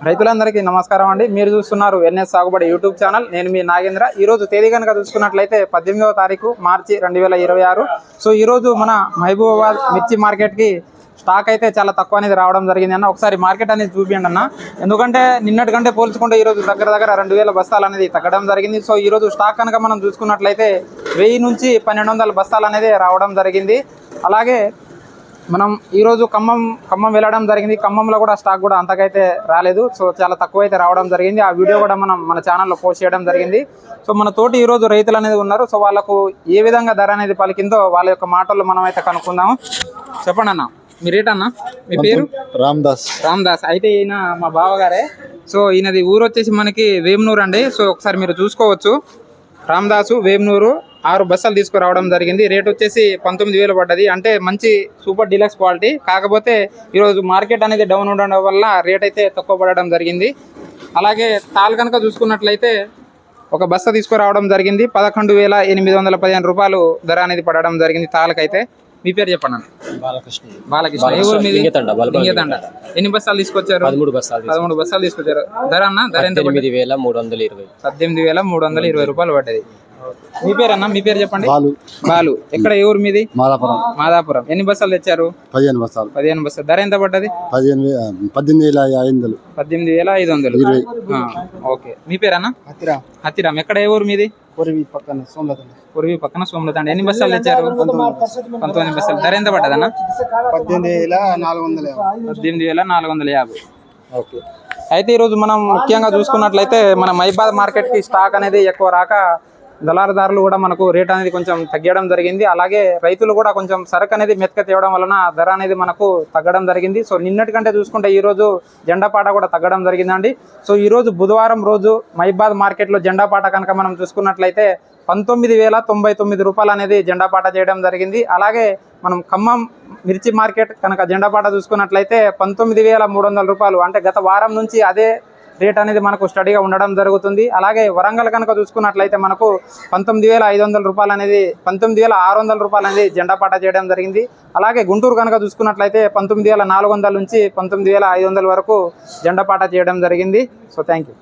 రైతులందరికీ నమస్కారం అండి. మీరు చూస్తున్నారు ఎన్ఎస్ సాగుబడి యూట్యూబ్ ఛానల్. నేను మీ నాగేంద్ర. ఈరోజు తేదీ కనుక చూసుకున్నట్లయితే 18వ తారీఖు మార్చి 2026. సో ఈరోజు మన మహబూబాబాద్ మిర్చి మార్కెట్కి స్టాక్ అయితే చాలా తక్కువ అనేది రావడం జరిగింది అన్న. ఒకసారి మార్కెట్ అనేది చూపించండి అన్న. ఎందుకంటే నిన్నటి కంటే పోల్చుకుంటే ఈరోజు దగ్గర 2000 బస్తాలు అనేది తగ్గడం జరిగింది. సో ఈరోజు స్టాక్ కనుక మనం చూసుకున్నట్లయితే 1000 నుంచి 1200 బస్తాలు అనేది రావడం జరిగింది. అలాగే మనం ఈరోజు ఖమ్మం వెళ్ళడం జరిగింది. ఖమ్మంలో కూడా స్టాక్ కూడా అంతకైతే రాలేదు. సో చాలా తక్కువ అయితే రావడం జరిగింది. ఆ వీడియో కూడా మనం మన ఛానల్లో పోస్ట్ చేయడం జరిగింది. సో మన తోటి ఈరోజు రైతులు అనేది ఉన్నారు. సో వాళ్ళకు ఏ విధంగా ధర అనేది పలికిందో వాళ్ళ యొక్క మాటల్లో మనం అయితే కనుక్కుందాము. చెప్పండి అన్న, మీ రేట్ అన్న, మీ పేరు? రామ్దాస్. అయితే ఈయన మా బావగారే. సో ఈయనది ఊరు వచ్చేసి మనకి వేమునూరు అండి. సో ఒకసారి మీరు చూసుకోవచ్చు. రామ్దాసు వేమునూరు 6 బస్తాలు తీసుకురావడం జరిగింది. రేట్ వచ్చేసి 19,000 పడ్డది. అంటే మంచి సూపర్ డీలక్స్ క్వాలిటీ. కాకపోతే ఈరోజు మార్కెట్ అనేది డౌన్ ఉండడం వల్ల రేట్ అయితే తక్కువ పడడం జరిగింది. అలాగే తాల్ కనుక చూసుకున్నట్లయితే ఒక బస్తా తీసుకురావడం జరిగింది. 11,815 రూపాయలు ధర అనేది పడడం జరిగింది తాళ్ళకైతే. మీ పేరు చెప్పండి అన్న. బాలకృష్ణ. ఏ ఊరు మీది? లింగతండ. ఎన్ని బస్తాలు తీసుకొచ్చారు? 13 బస్తాలు తీసుకొచ్చారు. ధర అన్న, ధర ఎంత? 18,320 రూపాయలు పడ్డది. మీ పేరు అన్న, మీ పేరు చెప్పండి. బాలు. ఎక్కడ, ఏ ఊరు మీది? మాదాపురం. ఎన్ని బస్తాలు తెచ్చారు? 15 బస్తాలు. ధర ఎంత పడ్డది? 18,500. ఓకే. మీ పేరు అన్న? హతిరామ్. ఎక్కడ, ఏ ఊరు మీది? పూర్వీ పక్కన సోమలతండ. ఎన్ని బస్తాలు తెచ్చారు? 19 బస్తాలు. ధర ఎంత పడ్డది అన్న? 18,450. ఓకే. అయితే ఈరోజు మనం ముఖ్యంగా చూసుకున్నట్లయితే మన మహబూబాబాద్ మార్కెట్కి స్టాక్ అనేది ఎక్కువ రాక దళారుదారులు కూడా మనకు రేట్ అనేది కొంచెం తగ్గడం జరిగింది. అలాగే రైతులు కూడా కొంచెం సరుకు అనేది మెతక తేవడం వలన ధర అనేది మనకు తగ్గడం జరిగింది. సో నిన్నటి కంటే చూసుకుంటే ఈరోజు జెండాపాట కూడా తగ్గడం జరిగిందండి. సో ఈరోజు బుధవారం రోజు మహబూబాబాద్ మార్కెట్లో జెండాపాట కనుక మనం చూసుకున్నట్లయితే 19,099 రూపాయలు అనేది జెండాపాట చేయడం జరిగింది. అలాగే మనం ఖమ్మం మిర్చి మార్కెట్ కనుక జెండాపాట చూసుకున్నట్లయితే 19,300 రూపాయలు. అంటే గత వారం నుంచి అదే రేట్ అనేది మనకు స్టడీగా ఉండడం జరుగుతుంది. అలాగే వరంగల్ కనుక చూసుకున్నట్లయితే మనకు 19,500 రూపాయలు అనేది 19,600 రూపాయలు అనేది జెండాపాట చేయడం జరిగింది. అలాగే గుంటూరు కనుక చూసుకున్నట్లయితే 19,400 నుంచి 19,500 వరకు జెండాపాట చేయడం జరిగింది. So thank you.